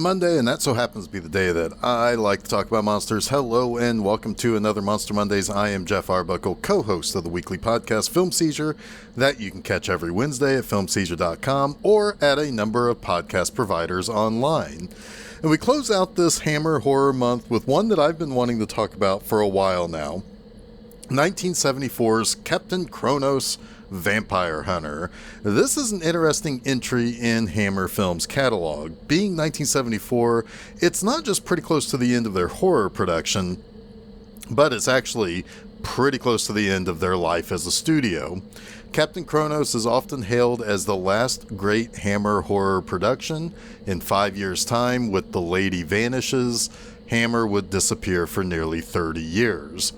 Monday, and that so happens to be the day that I like to talk about monsters. Hello, and welcome to another Monster Mondays. I am Jeff Arbuckle, co-host of the weekly podcast Film Seizure, that you can catch every Wednesday at filmseizure.com or at a number of podcast providers online. And we close out this Hammer Horror Month with one that I've been wanting to talk about for a while now. 1974's Captain Kronos, Vampire Hunter. This is an interesting entry in Hammer Films' catalog. Being 1974, it's not just pretty close to the end of their horror production, but it's actually pretty close to the end of their life as a studio. Captain Kronos is often hailed as the last great Hammer horror production. In 5 years' time, with The Lady Vanishes, Hammer would disappear for nearly 30 years.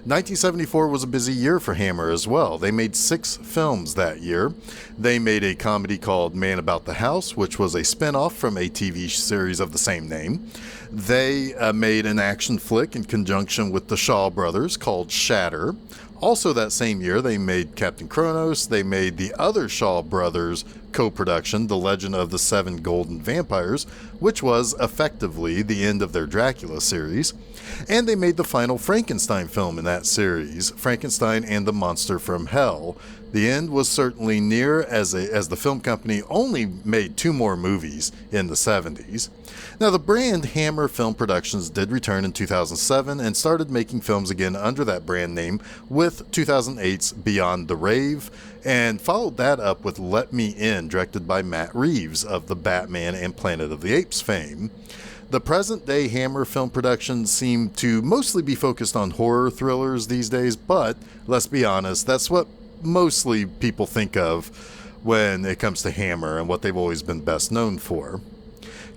1974 was a busy year for Hammer as well. They made 6 films that year. They made a comedy called Man About the House, which was a spin-off from a TV series of the same name. They made an action flick in conjunction with the Shaw Brothers called Shatter. Also that same year, they made Captain Kronos. They made the other Shaw Brothers co-production, The Legend of the Seven Golden Vampires, which was effectively the end of their Dracula series. And they made the final Frankenstein film in that series, Frankenstein and the Monster from Hell. The end was certainly near, as the film company only made 2 more movies in the 70s. Now, the brand Hammer Film Productions did return in 2007 and started making films again under that brand name with 2008's Beyond the Rave, and followed that up with Let Me In, directed by Matt Reeves of the Batman and Planet of the Apes fame. The present-day Hammer Film Productions seem to mostly be focused on horror thrillers these days, but let's be honest, that's what mostly people think of when it comes to Hammer and what they've always been best known for.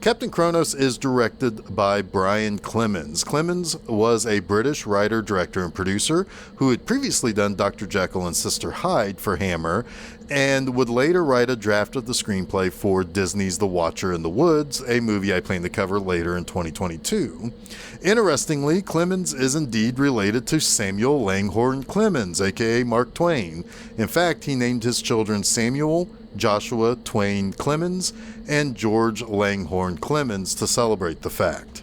Captain Kronos is directed by Brian Clemens. Clemens was a British writer, director, and producer who had previously done Dr. Jekyll and Sister Hyde for Hammer, and would later write a draft of the screenplay for Disney's The Watcher in the Woods, a movie I plan to cover later in 2022. Interestingly, Clemens is indeed related to Samuel Langhorne Clemens, aka Mark Twain. In fact, he named his children Samuel, Joshua Twain Clemens, and George Langhorne Clemens to celebrate the fact.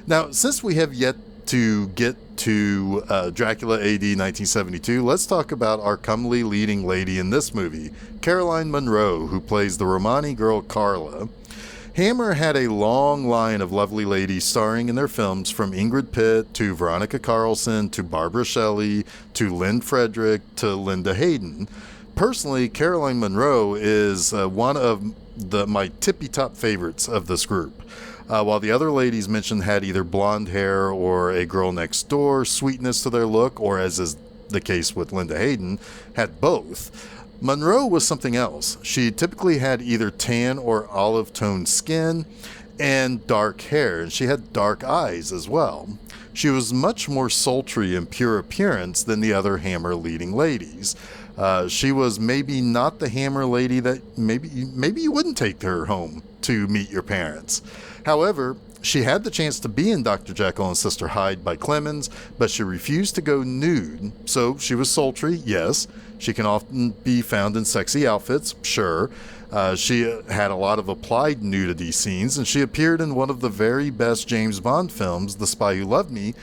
Now, since we have yet to get to Dracula AD 1972, let's talk about our comely leading lady in this movie, Caroline Munro, who plays the Romani girl Carla. Hammer had a long line of lovely ladies starring in their films, from Ingrid Pitt to Veronica Carlson to Barbara Shelley to Lynn Frederick to Linda Hayden. Personally, Caroline Munro is one of my tippy-top favorites of this group. While the other ladies mentioned had either blonde hair or a girl next door sweetness to their look, or as is the case with Linda Hayden, had both, Munro was something else. She typically had either tan or olive-toned skin and dark hair, and she had dark eyes as well. She was much more sultry in pure appearance than the other Hammer leading ladies. She was maybe not the Hammer lady that maybe you wouldn't take her home to meet your parents. However, she had the chance to be in Dr. Jekyll and Sister Hyde by Clemens, but she refused to go nude. So she was sultry, yes. She can often be found in sexy outfits, sure. She had a lot of applied nudity scenes, and she appeared in one of the very best James Bond films, The Spy Who Loved Me,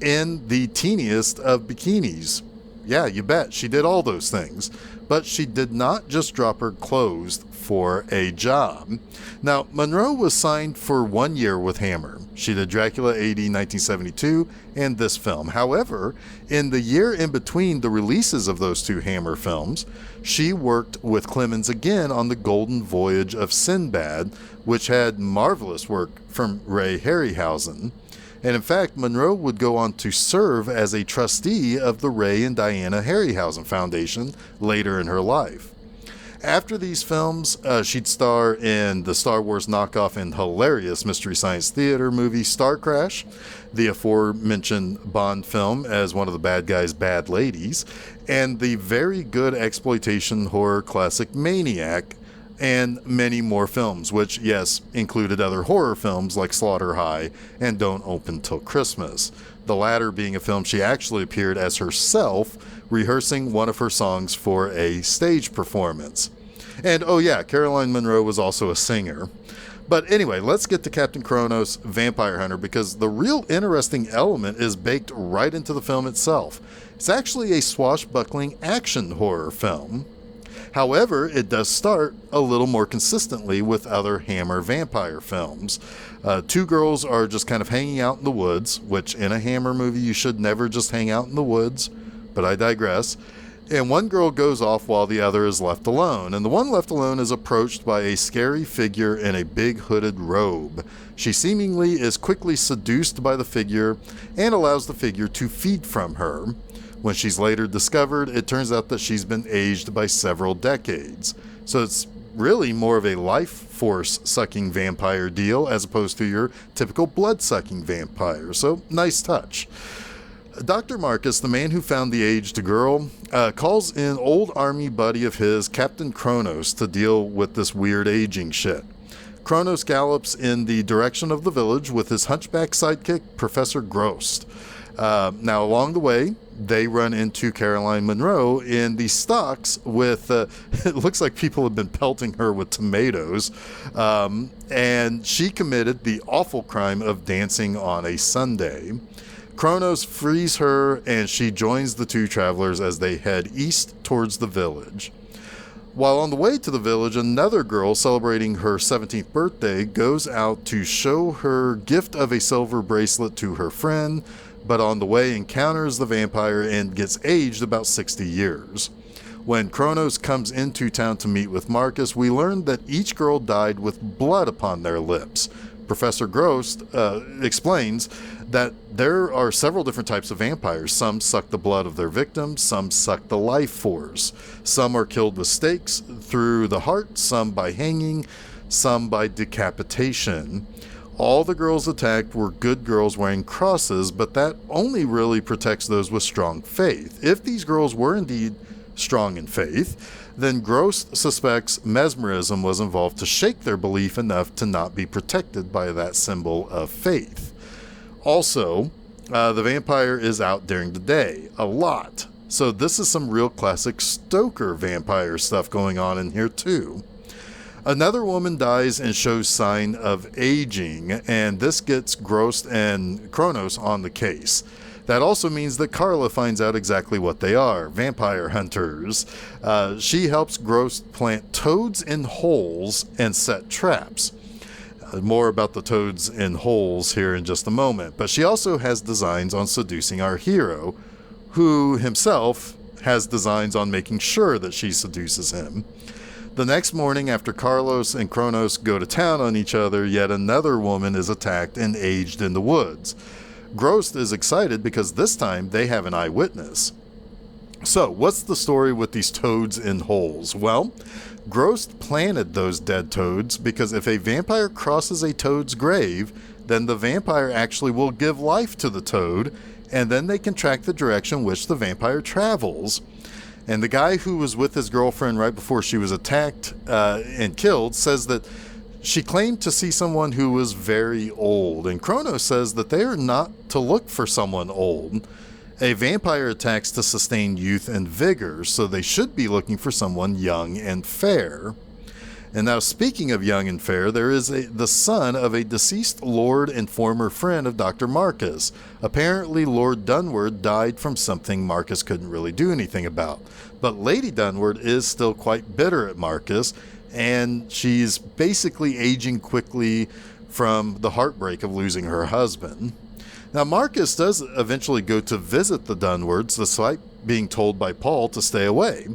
in the teeniest of bikinis. Yeah, you bet. She did all those things. But she did not just drop her clothes for a job. Now, Munro was signed for 1 year with Hammer. She did Dracula AD 1972 and this film. However, in the year in between the releases of those 2 Hammer films, she worked with Clemens again on The Golden Voyage of Sinbad, which had marvelous work from Ray Harryhausen. And in fact, Munro would go on to serve as a trustee of the Ray and Diana Harryhausen Foundation later in her life. After these films, she'd star in the Star Wars knockoff and hilarious Mystery Science Theater movie Star Crash, the aforementioned Bond film as one of the bad guys' bad ladies, and the very good exploitation horror classic Maniac, and many more films, which, yes, included other horror films like Slaughter High and Don't Open Till Christmas, the latter being a film she actually appeared as herself, rehearsing one of her songs for a stage performance. And oh yeah, Caroline Munro was also a singer. But anyway, let's get to Captain Kronos, Vampire Hunter, because the real interesting element is baked right into the film itself. It's actually a swashbuckling action horror film. However, it does start a little more consistently with other Hammer vampire films. Two girls are just kind of hanging out in the woods, which in a Hammer movie you should never just hang out in the woods, but I digress. And one girl goes off while the other is left alone, and the one left alone is approached by a scary figure in a big hooded robe. She seemingly is quickly seduced by the figure and allows the figure to feed from her. When she's later discovered, it turns out that she's been aged by several decades. So it's really more of a life force sucking vampire deal as opposed to your typical blood sucking vampire. So nice touch. Dr. Marcus, the man who found the aged girl, calls in old army buddy of his, Captain Kronos, to deal with this weird aging shit. Kronos gallops in the direction of the village with his hunchback sidekick, Professor Grost. Now, along the way, they run into Caroline Monroe in the stocks with, it looks like people have been pelting her with tomatoes, and she committed the awful crime of dancing on a Sunday. Kronos frees her, and she joins the two travelers as they head east towards the village. While on the way to the village, another girl celebrating her 17th birthday goes out to show her gift of a silver bracelet to her friend, but on the way encounters the vampire and gets aged about 60 years. When Kronos comes into town to meet with Marcus, we learn that each girl died with blood upon their lips. Professor Grost explains that there are several different types of vampires. Some suck the blood of their victims, some suck the life force. Some are killed with stakes through the heart, some by hanging, some by decapitation. All the girls attacked were good girls wearing crosses, but that only really protects those with strong faith. If these girls were indeed strong in faith, then Grost suspects mesmerism was involved to shake their belief enough to not be protected by that symbol of faith. Also, the vampire is out during the day, a lot. So this is some real classic Stoker vampire stuff going on in here too. Another woman dies and shows sign of aging, and this gets Grost and Kronos on the case. That also means that Carla finds out exactly what they are, vampire hunters. She helps Grost plant toads in holes and set traps. More about the toads in holes here in just a moment, but she also has designs on seducing our hero, who himself has designs on making sure that she seduces him. The next morning, after Carlos and Kronos go to town on each other, yet another woman is attacked and aged in the woods. Grost is excited because this time they have an eyewitness. So, what's the story with these toads in holes? Well, Grost planted those dead toads because if a vampire crosses a toad's grave, then the vampire actually will give life to the toad, and then they can track the direction which the vampire travels. And the guy who was with his girlfriend right before she was attacked and killed says that she claimed to see someone who was very old, and Kronos says that they are not to look for someone old. A vampire attacks to sustain youth and vigor, so they should be looking for someone young and fair. And now, speaking of young and fair, there is the son of a deceased lord and former friend of Dr. Marcus. Apparently, Lord Dunward died from something Marcus couldn't really do anything about. But Lady Dunward is still quite bitter at Marcus, and she's basically aging quickly from the heartbreak of losing her husband. Now, Marcus does eventually go to visit the Dunwards, despite being told by Paul to stay away.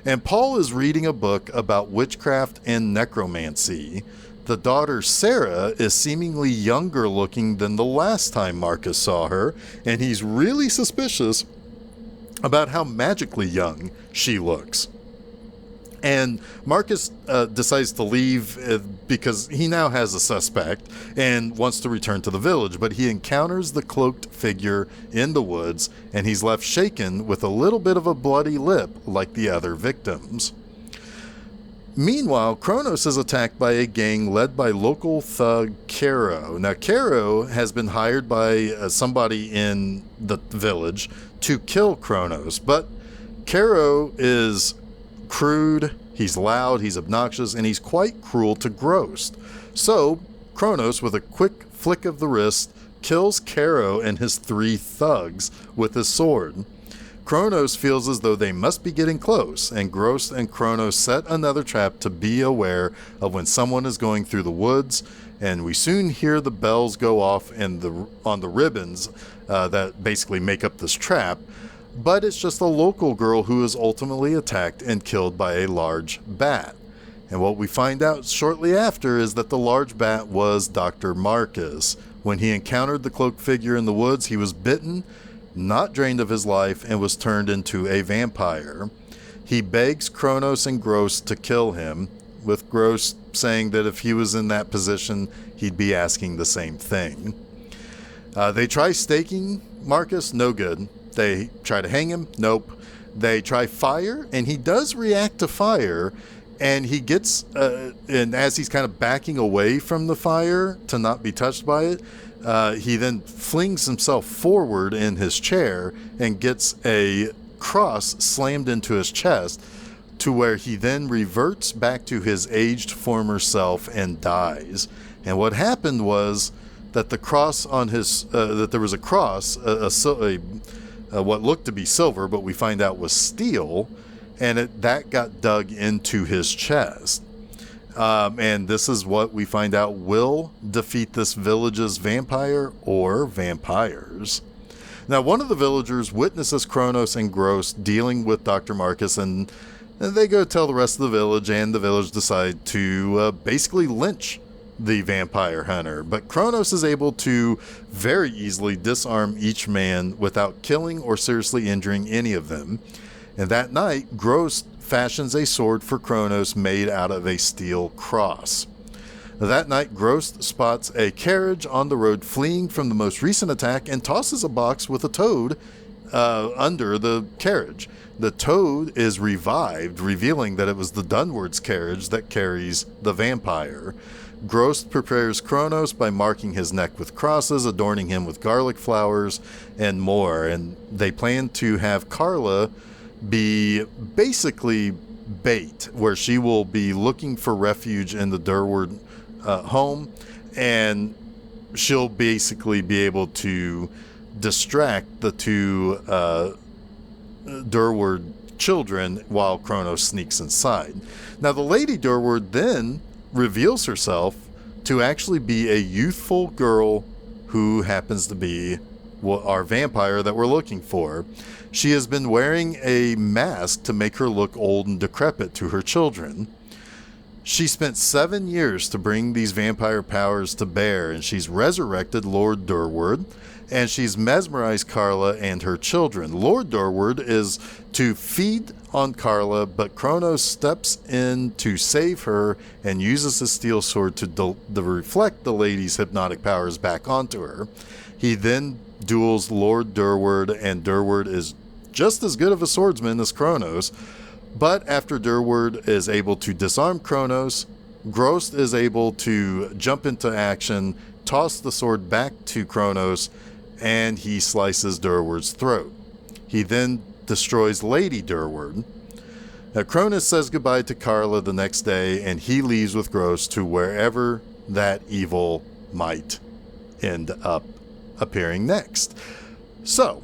And Paul is reading a book about witchcraft and necromancy. The daughter, Sarah, is seemingly younger looking than the last time Marcus saw her, and he's really suspicious about how magically young she looks. And Marcus decides to leave because he now has a suspect and wants to return to the village, but he encounters the cloaked figure in the woods, and he's left shaken with a little bit of a bloody lip like the other victims. Meanwhile, Kronos is attacked by a gang led by local thug Caro. Now, Caro has been hired by somebody in the village to kill Kronos, but Caro is crude, he's loud, he's obnoxious, and he's quite cruel to Grost. So, Kronos, with a quick flick of the wrist, kills Caro and his 3 thugs with his sword. Kronos feels as though they must be getting close, and Gross and Kronos set another trap to be aware of when someone is going through the woods, and we soon hear the bells go off on the ribbons that basically make up this trap, but it's just a local girl who is ultimately attacked and killed by a large bat. And what we find out shortly after is that the large bat was Dr. Marcus. When he encountered the cloaked figure in the woods, he was bitten, not drained of his life, and was turned into a vampire. He begs Kronos and Gross to kill him, with Gross saying that if he was in that position, he'd be asking the same thing. They try staking Marcus, no good. They try to hang him, nope. They try fire, and he does react to fire, and he gets, and as he's kind of backing away from the fire to not be touched by it, he then flings himself forward in his chair and gets a cross slammed into his chest, to where he then reverts back to his aged former self and dies. And what happened was that the cross on his, that there was a cross, what looked to be silver, but we find out was steel, and that got dug into his chest. And this is what we find out will defeat this village's vampire or vampires. Now, one of the villagers witnesses Kronos and Gross dealing with Dr. Marcus, and they go tell the rest of the village, and the village decide to basically lynch the vampire hunter. But Kronos is able to very easily disarm each man without killing or seriously injuring any of them. And that night, Gross fashions a sword for Kronos made out of a steel cross. That night, Gross spots a carriage on the road fleeing from the most recent attack and tosses a box with a toad under the carriage. The toad is revived, revealing that it was the Dunward's carriage that carries the vampire. Gross prepares Kronos by marking his neck with crosses, adorning him with garlic flowers, and more. And they plan to have Carla be basically bait, where she will be looking for refuge in the Durward home, and she'll basically be able to distract the 2 Durward children while Kronos sneaks inside. Now, the Lady Durward then reveals herself to actually be a youthful girl who happens to be our vampire that we're looking for. She has been wearing a mask to make her look old and decrepit to her children. She spent 7 years to bring these vampire powers to bear, and she's resurrected Lord Durward, and she's mesmerized Carla and her children. Lord Durward is to feed on Carla, but Kronos steps in to save her and uses his steel sword to reflect the lady's hypnotic powers back onto her. He then duels Lord Durward, and Durward is just as good of a swordsman as Kronos. But after Durward is able to disarm Kronos, Gross is able to jump into action, toss the sword back to Kronos, and he slices Durward's throat. He then destroys Lady Durward. Now, Kronos says goodbye to Carla the next day, and he leaves with Gross to wherever that evil might end up appearing next. So,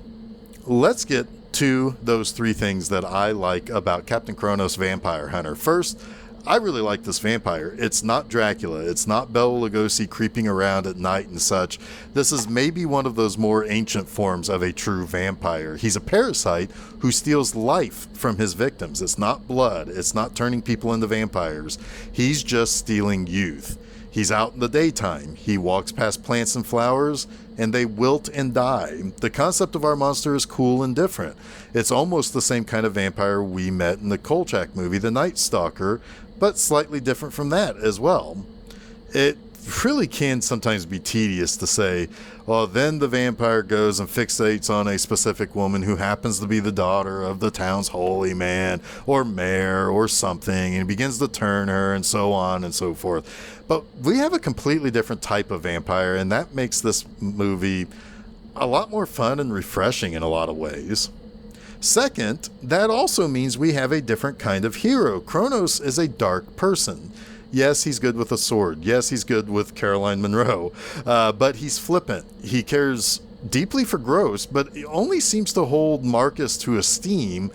let's get to those 3 things that I like about Captain Kronos Vampire Hunter. First, I really like this vampire. It's not Dracula. It's not Bela Lugosi creeping around at night and such. This is maybe one of those more ancient forms of a true vampire. He's a parasite who steals life from his victims. It's not blood. It's not turning people into vampires. He's just stealing youth. He's out in the daytime. He walks past plants and flowers, and they wilt and die. The concept of our monster is cool and different. It's almost the same kind of vampire we met in the Kolchak movie, The Night Stalker, but slightly different from that as well. It really can sometimes be tedious to say, well, then the vampire goes and fixates on a specific woman who happens to be the daughter of the town's holy man or mayor or something, and begins to turn her and so on and so forth. But we have a completely different type of vampire, and that makes this movie a lot more fun and refreshing in a lot of ways. Second, that also means we have a different kind of hero. Kronos is a dark person. Yes, he's good with a sword. Yes, he's good with Caroline Munro. But he's flippant. He cares deeply for Gross, but he only seems to hold Marcus to esteem.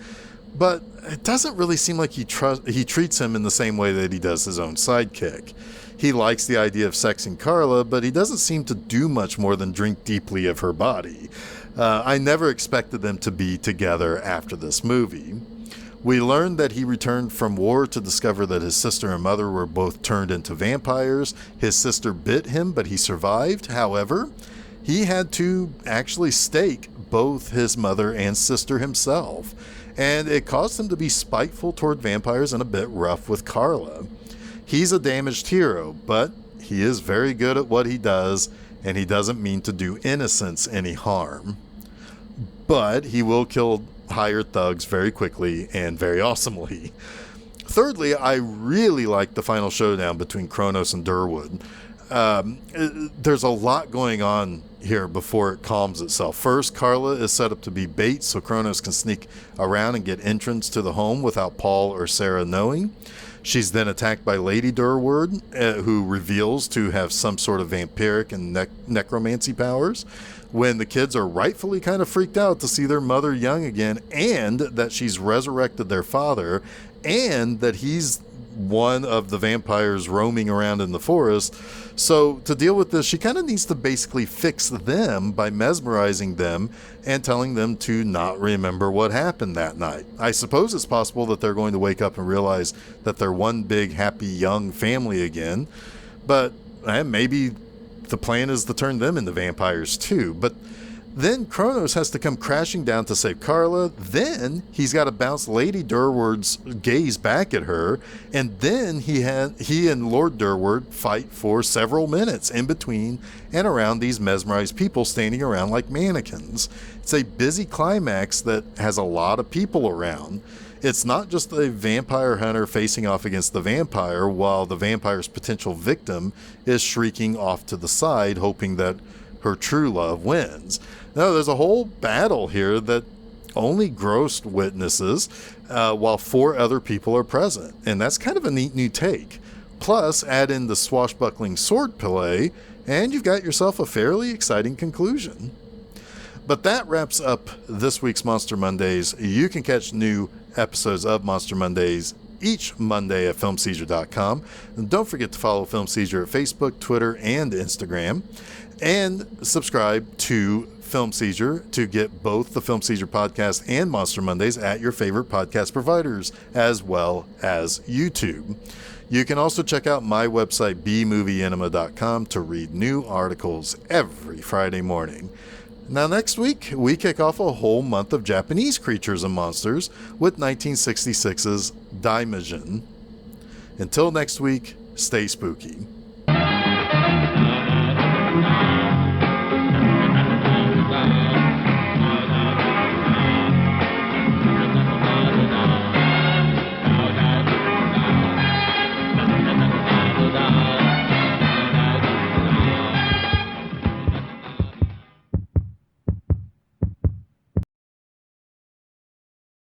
But it doesn't really seem like he treats him in the same way that he does his own sidekick. He likes the idea of sexing Carla, but he doesn't seem to do much more than drink deeply of her body. I never expected them to be together after this movie. We learned that he returned from war to discover that his sister and mother were both turned into vampires. His sister bit him, but he survived. However, he had to actually stake both his mother and sister himself, and it caused him to be spiteful toward vampires and a bit rough with Carla. He's a damaged hero, but he is very good at what he does, and he doesn't mean to do innocents any harm. But he will kill hired thugs very quickly and very awesomely. Thirdly, I really like the final showdown between Kronos and Durwood. There's a lot going on here before it calms itself. First, Carla is set up to be bait so Kronos can sneak around and get entrance to the home without Paul or Sarah knowing. She's then attacked by Lady Durwood, who reveals to have some sort of vampiric and necromancy powers, when the kids are rightfully kind of freaked out to see their mother young again, and that she's resurrected their father, and that he's one of the vampires roaming around in the forest. So to deal with this, she kind of needs to basically fix them by mesmerizing them and telling them to not remember what happened that night. I suppose it's possible that they're going to wake up and realize that they're one big happy young family again, but maybe the plan is to turn them into vampires too. But then Kronos has to come crashing down to save Carla. Then he's got to bounce Lady Durwood's gaze back at her. And then he and Lord Durwood fight for several minutes in between and around these mesmerized people standing around like mannequins. It's a busy climax that has a lot of people around. It's not just a vampire hunter facing off against the vampire while the vampire's potential victim is shrieking off to the side, hoping that her true love wins. No, there's a whole battle here that only Gross witnesses while 4 other people are present. And that's kind of a neat new take. Plus, add in the swashbuckling sword play, and you've got yourself a fairly exciting conclusion. But that wraps up this week's Monster Mondays. You can catch new episodes of Monster Mondays each Monday at filmseizure.com. And don't forget to follow Film Seizure at Facebook, Twitter, and Instagram. And subscribe to Film Seizure to get both the Film Seizure Podcast and Monster Mondays at your favorite podcast providers, as well as YouTube. You can also check out my website, bmovieenema.com, to read new articles every Friday morning. Now, next week, we kick off a whole month of Japanese creatures and monsters with 1966's Daimajin. Until next week, stay spooky.